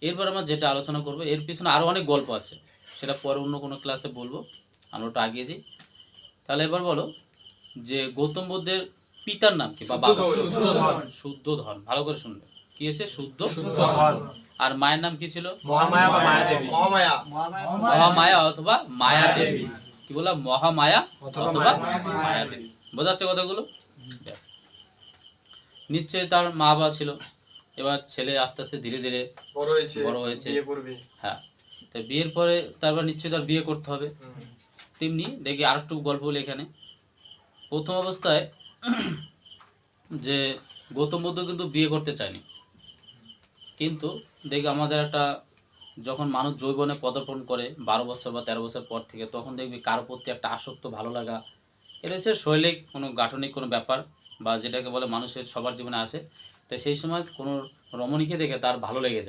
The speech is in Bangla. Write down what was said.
এরপর আমরা যেটা আলোচনা করব, এর পিছনে আরও অনেক গল্প আছে, সেটা পরে অন্য কোনো ক্লাসে বলবো, আমরা ওটা আগিয়ে যাই। তাহলে এবার বলো যে গৌতম বুদ্ধের পিতার নাম কি বা বাবা? শুদ্ধোধন। ভালো করে শুনবে, কি হয়েছে? শুদ্ধোধন। আর মায়ের নাম কি ছিল? মহামায়া বা মায়া দেবী। মহামায়া অথবা মায়া দেবী। কি বললাম? মহামায়া অথবা মায়া দেবী। বোঝা যাচ্ছে কথাগুলো? নিশ্চয়ই তার মা বাবা ছিল। এবার ছেলে আস্তে আস্তে ধীরে ধীরে বড় হয়েছে। হ্যাঁ, তো বিয়ের পরে তারপর নিশ্চয়ই তার বিয়ে করতে হবে। তেমনি দেখি আর একটু গল্প বলি এখানে। প্রথম অবস্থায় যে গৌতম বুদ্ধ কিন্তু বিয়ে করতে চায়নি, কিন্তু দেখি আমাদের একটা যখন মানুষ যৌবনে পদার্পণ করে 12 বছর বা 13 বছর পর থেকে, তখন দেখবি কারো প্রতি একটা আসক্ত ভালো লাগা, এটা হচ্ছে শৈলিক কোনো গাঠনিক কোনো ব্যাপার, বা যেটাকে বলে মানুষের সবার জীবনে আসে। তো সেই সময় কোনো রমণীকে দেখে তার ভালো লেগে যায়।